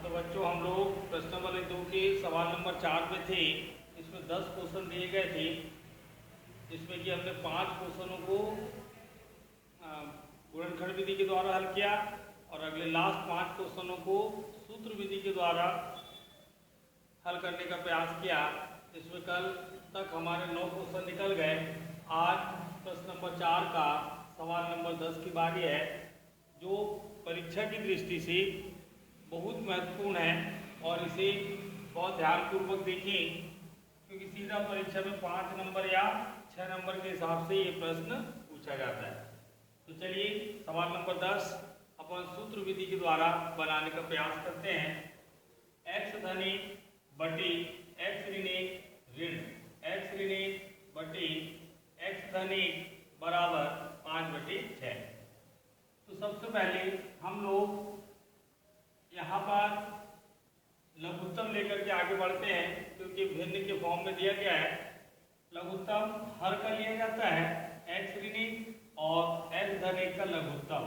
तो बच्चों हम लोग प्रश्न वाले 2 के सवाल नंबर 4 में थे। इसमें 10 क्वेश्चन दिए गए थे, जिसमें कि हमने 5 क्वेश्चनों को गुणनखंड विधि के द्वारा हल किया और अगले लास्ट 5 क्वेश्चनों को सूत्र विधि के द्वारा हल करने का प्रयास किया। इसमें कल तक हमारे 9 क्वेश्चन निकल गए। आज प्रश्न नंबर 4 का सवाल नंबर 10 की बारी है, जो परीक्षा की दृष्टि से बहुत महत्वपूर्ण है और इसे बहुत ध्यानपूर्वक देखें, क्योंकि सीधा परीक्षा में 5 नंबर या 6 नंबर के हिसाब से ये प्रश्न पूछा जाता है। तो चलिए सवाल नंबर 10 अपन सूत्र विधि के द्वारा बनाने का प्रयास करते हैं। x धन 1 बटे x ऋण 1 ऋण x ऋण 1 बटे x धन 1 बराबर 5 बटे 6। तो सबसे पहले हम लोग यहाँ पर लघुत्तम लेकर के आगे बढ़ते हैं, क्योंकि भिन्न के फॉर्म में दिया गया है। लघुत्तम हर का लिया जाता है x ऋण 1 और x धन 1 का लघुत्तम,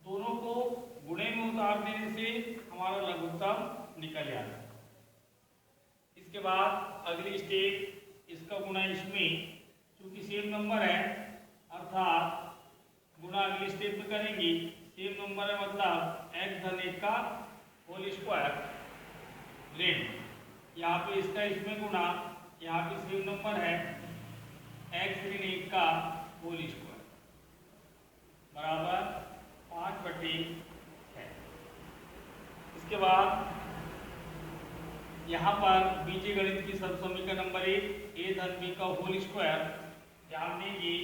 दोनों को गुणे में उतार देने से हमारा लघुत्तम निकल जाता है। इसके बाद अगली स्टेप, इसका गुणा इसमें, चूंकि सेम नंबर है अर्थात गुणा अगली स्टेप में करेंगे। सेम नंबर है मतलब x धन 1 का होल स्क्वायर ऋण, यहाँ पे इसका इसमें गुणा, यहाँ पे सेम नंबर है x ऋण 1 का होल स्क्वायर बराबर 5 बटे 6। इसके बाद यहाँ पर बीजगणित की सर्वसमीकरण नंबर 1 a धन b का होल स्क्वायर, ध्यान देंगे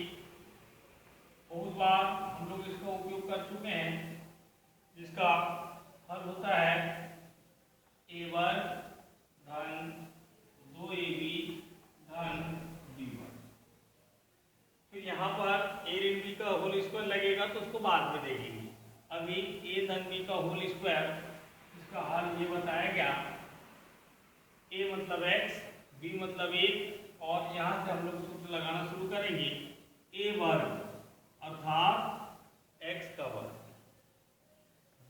बहुत बार हम लोग इसका उपयोग कर चुके हैं, जिसका हल होता है a वर्ग धन 2ab धन b वर्ग। फिर यहाँ पर a ऋण b का होल स्क्वायर लगेगा तो उसको बाद में देखेंगे। अभी a धन b का होल स्क्वायर, इसका हल ये बताया गया। a मतलब x, b मतलब 1 और यहाँ से हम लोग सूत्र लगाना शुरू करेंगे। a वर्ग अर्थात x का वर्ग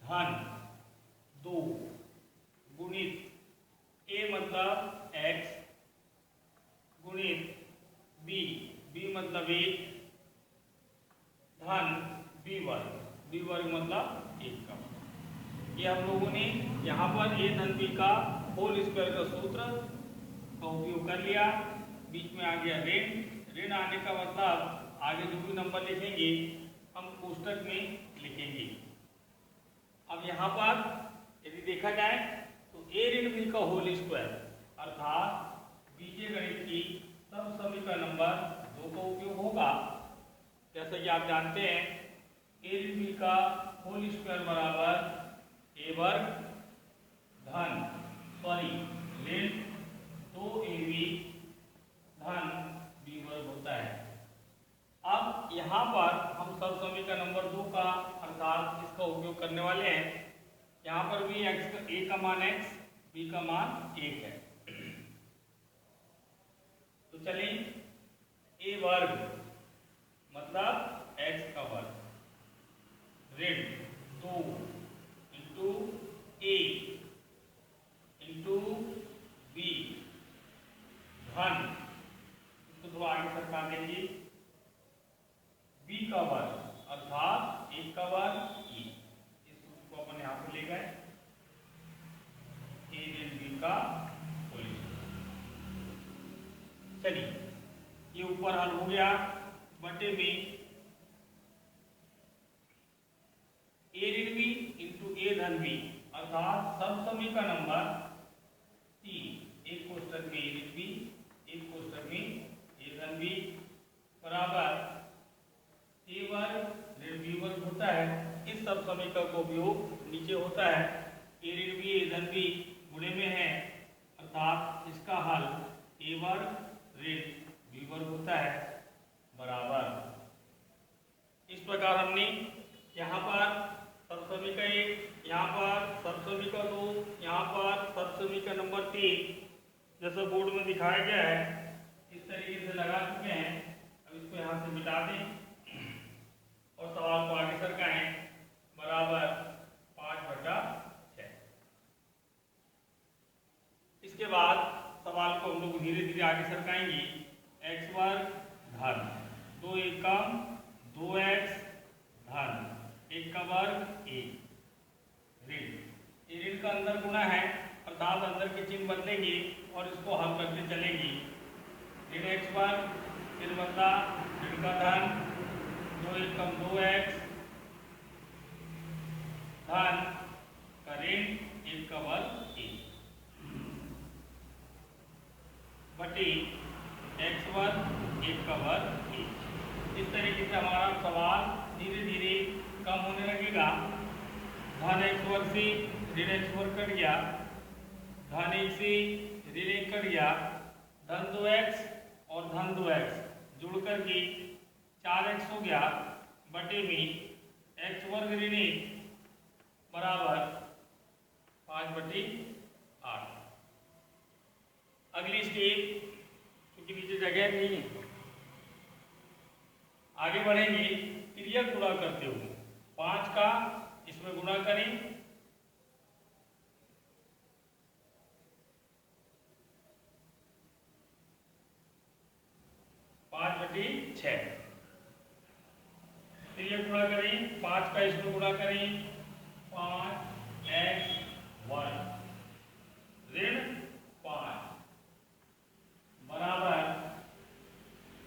धन 2 गुणित a मतलब x गुणित b मतलब 1 धन b वर्ग मतलब 1 का वर्ग। ये हम लोगों ने यहाँ पर a धन b का होल स्क्वायर का सूत्र का उपयोग कर लिया। बीच में आ गया ऋण आने का मतलब आगे जो भी नंबर लिखेंगे हम कोष्टक में लिखेंगे। अब यहाँ पर यदि देखा जाए तो a ऋण b का होल स्क्वायर अर्थात बीजगणित की सर्वसमीकरण नंबर 2 का उपयोग होगा। जैसा कि आप जानते हैं a ऋण b का होल स्क्वायर बराबर a वर्ग धन ऋण 2ab धन b वर्ग होता है। अब यहाँ पर हम सर्वसमीकरण नंबर 2 का अर्थात इसका उपयोग करने वाले हैं। यहाँ पर भी a का मान x, b का मान 1 है। तो चलिए a वर्ग मतलब x का वर्ग ऋण 2 इंटू a इंटू b धन, इसको थोड़ा आगे सरका देंगे, b का वर्ग अर्थात 1 का वर्ग e। इस सूत्र को अपन यहाँ पे ले गए a ऋण b का होल स्क्वायर। चलिए ये ऊपर हल हो गया। बटे में a ऋण b इंटू a धन b अर्थात सर्वसमीकरण नंबर 3, एक कोष्टक में a ऋण b, एक कोष्टक में a धन b बराबर a वर्ग ऋण b वर्ग होता है। इस सब समीकरण का उपयोग नीचे होता है। a ऋण b a धन b गुणे में है अर्थात इसका हल a वर्ग ऋण b वर्ग होता है बराबर। इस प्रकार हमने यहाँ पर सर्वसमीकरण 1, यहाँ पर सर्वसमीकरण 2, यहाँ पर सर्वसमीकरण नंबर 3 जैसा बोर्ड में दिखाया गया है इस तरीके से लगा चुके हैं। अब इसको यहाँ से मिटा दें और सवाल को आगे सरकाएं बराबर 5 बटा धीरे धीरे आगे सरकाएंगे। एक्स वर्ग धन 2 एकम 2x धन 1 का वर्ग 1 ऋण। ये ऋण का अंदर गुणा है अर्थात अंदर के चिन्ह बदलेंगे और इसको हल करते चलेंगे। ऋण एक्स वर्ग फिर बदला ऋण का धन 2 एकम 2x धन का ऋण 1 का वर्ग 1 बटे एक्स वर्ग 1 का वर्ग 1। इस तरीके से हमारा सवाल धीरे धीरे कम होने लगेगा। धन एक्स वर्ग से ऋण एक्स वर्ग कट गया, धन 1 से ऋण 1 कट गया, धन 2x और धन 2x जुड़ करके 4x हो गया बटे में एक्स वर्ग ऋण 1 बराबर 5/8। अगली स्टेप क्योंकि नीचे जगह नहीं है, आगे बढ़ेंगे। क्रिया गुणा करते हुए 5 का इसमें गुणा करें, 5/6। क्रिया गुणा करें 5 का इसमें गुणा करें 5x वर्ग ऋण 5 बराबर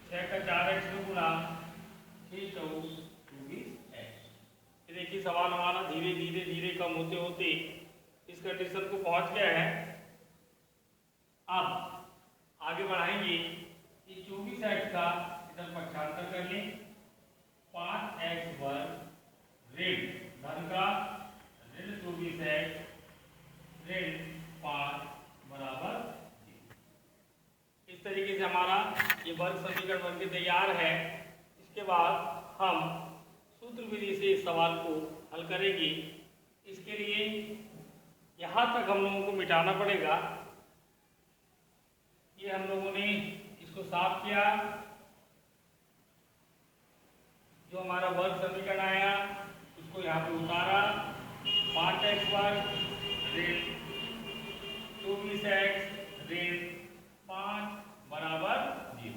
6 का 4x में गुणा 6 चौक 24x। देखिए सवाल हमारा धीरे धीरे धीरे कम होते होते इस कंडीशन को पहुंच गया है। अब आगे बढ़ाएंगे। ये 24x का इधर पक्षांतर कर लें, 5x वर्ग ऋण धन का ऋण 24x ऋण 5 बराबर 0। इस तरीके से हमारा ये वर्ग समीकरण बनके तैयार है। इसके बाद हम सूत्र विधि से इस सवाल को हल करेंगे। इसके लिए यहाँ तक हम लोगों को मिटाना पड़ेगा। ये हम लोगों ने इसको साफ किया, जो हमारा वर्ग समीकरण आया उसको यहाँ पे उतारा, 5x वर्ग ऋण 24x ऋण 5 बराबर 0।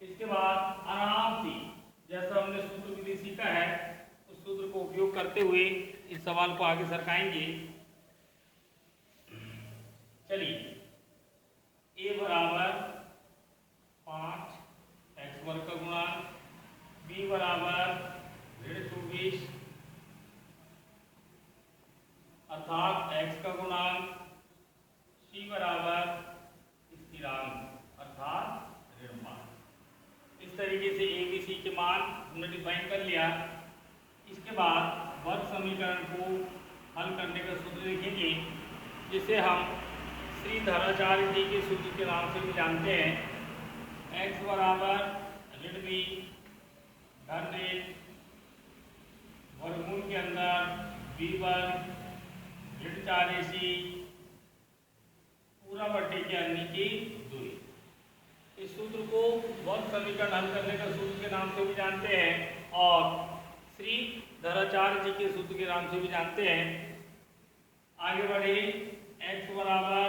इसके बाद आराम से जैसा हमने सूत्र विधि सीखा है उस सूत्र को उपयोग करते हुए इस सवाल को आगे सरकाएंगे। चलिए a बराबर 5x वर्ग का गुणा, b बराबर ऋण 24 अर्थात x का गुणांक, c बराबर स्थिरांक अर्थात ऋण 5। इस तरीके से a b c के मान हमने डिफाइन कर लिया। इसके बाद वर्ग समीकरण को हल करने का सूत्र लिखेंगे जिसे हम श्रीधराचार्य जी के सूत्र के नाम से भी जानते हैं। x बराबर ऋण b धन ऋण वर्गमूल के अंदर b वर्ग ऋण 4ac पूरा बटे के अन्य की 2। इस सूत्र को वर्ग समीकरण हल करने का सूत्र के नाम से भी जानते हैं और श्रीधराचार्य जी के सूत्र के नाम से भी जानते हैं। आगे बढ़े, x बराबर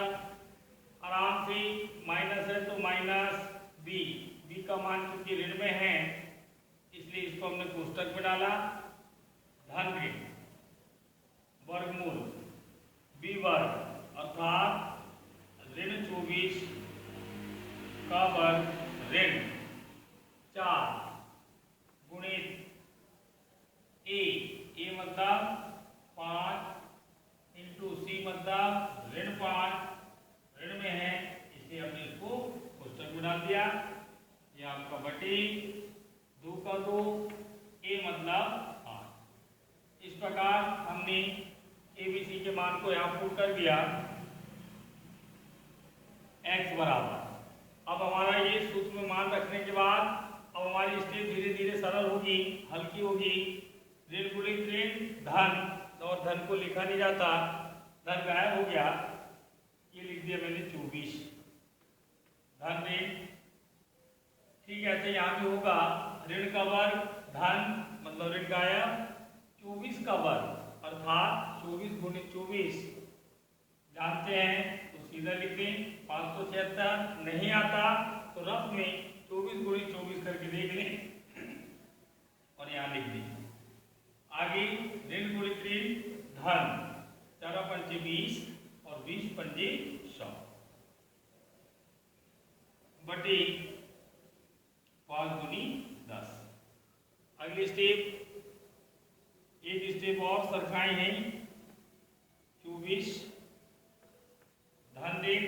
आराम से माइनस है तो माइनस b का मान क्योंकि ऋण में है इसलिए इसको हमने कोष्टक में डाला, धन ऋण वर्गमूल b वर्ग अर्थात ऋण 24 का वर्ग ऋण 4 गुणित a मतलब 5 इंटू c मतलब ऋण 5 ऋण में है इसलिए हमने इसको कोष्टक में डाल दिया। ये आपका बटे 2 का 2 a मतलब 5। इस प्रकार हमने abc के मान को यहाँ पुट कर दिया। x बराबर, अब हमारा ये सूत्र में मान रखने के बाद अब हमारी स्टेप धीरे धीरे सरल होगी, हल्की होगी। ऋण गुणित ऋण धन, और धन को लिखा नहीं जाता, धन गायब हो गया, ये लिख दिया मैंने 24 धन ऋण। ठीक है, ऐसे यहाँ भी होगा ऋण का वर्ग धन मतलब ऋण गायब 24 का वर्ग अर्थात 24 गुणित 24 जानते हैं उसकी सीधा लिख दें 576। नहीं आता तो रफ में 24 गुणी 24 करके देख लें और यहाँ लिख दें। आगे ऋण गुणित ऋण धन 4 पंचे 20 और 20 पंजे 100 बटे 5 गुनी 10। अगली स्टेप, एक स्टेप और सरकाएं हैं। 24 धन ऋण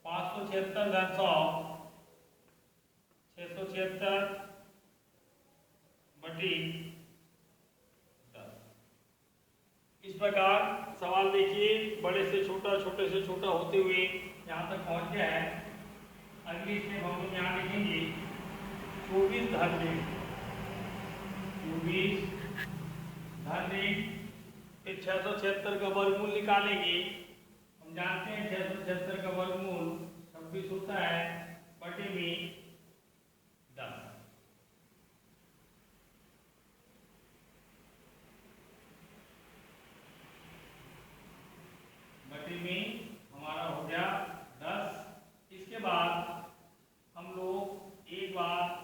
576 धन 100 676 बटे 10। इस प्रकार सवाल देखिए बड़े से छोटा छोटे से छोटा होते हुए यहाँ तक पहुँच गया है। अगली स्टेप हम लोग यहाँ लिखेंगे 24 धन ऋण 24 धन ऋण, फिर 676 का वर्गमूल निकालेंगे। हम जानते हैं 676 का वर्गमूल 26 होता है बटे में 10। बटे में हमारा हो गया 10। इसके बाद हम लोग एक बार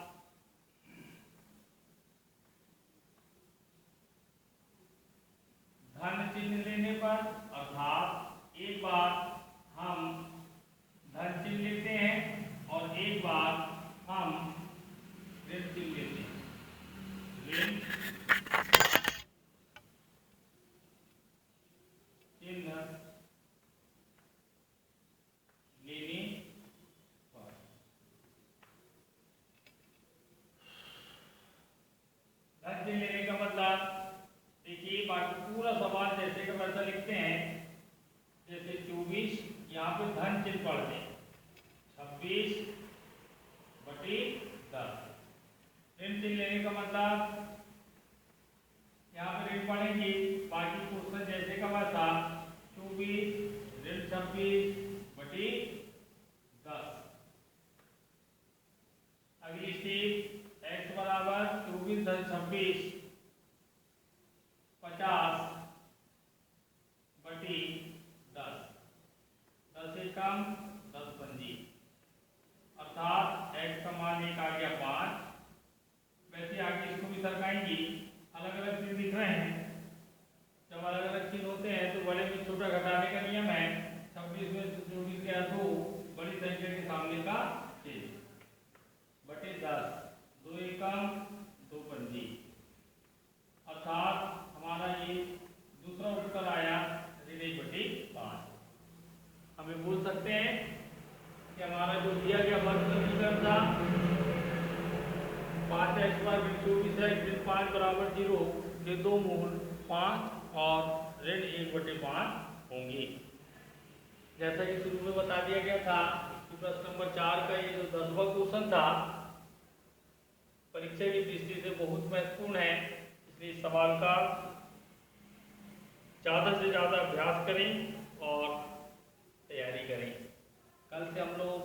धन चिन्ह लेने पर अर्थात एक बार हम धन चिन्ह लेते हैं और एक बार हम ऋण चिन्ह लेते हैं। ऋण चिन्ह लेने पर धन चिन्ह लेने का मतलब देखिए बाकी पूरा सवाल जैसे का वैसा लिखते हैं। जैसे 24 यहाँ पे धन चिन्ह पढ़ दें 26 बटे 10। ऋण चिन्ह लेने का मतलब यहाँ पे ऋण पढ़ेंगे बाकी क्वेश्चन जैसे का वैसा 24 ऋण 26 बटे 10। अगली स्टेप x बराबर 24 धन 26 50 बटे 10। 10 से कम 10 पंजी अर्थात x का मान एक आ गया 5। वैसे आगे इसको भी सरकाएंगे। अलग अलग चिन्ह दिख रहे हैं। जब अलग अलग चिन्ह होते हैं तो बड़े में छोटा घटाने का नियम है। 26 में 24 गया 2 बड़ी संख्या के सामने का छेद बटे 10। 2 एकम 2 पंजी अर्थात हमारा ये दूसरा उत्तर आया ऋण 1 बटे 5। हमें बोल सकते हैं कि हमारा जो दिया गया वर्ग समीकरण था 5x पर 24x ऋण 5 बराबर 0 के दो मूल 5 और ऋण 1 बटे 5 होंगे। जैसा कि शुरू में बता दिया गया था कि प्रश्न नंबर 4 का ये जो 10वां क्वेश्चन था परीक्षा की दृष्टि से बहुत महत्वपूर्ण है। इसलिए इस सवाल का ज़्यादा से ज़्यादा अभ्यास करें और तैयारी करें। कल से हम लोग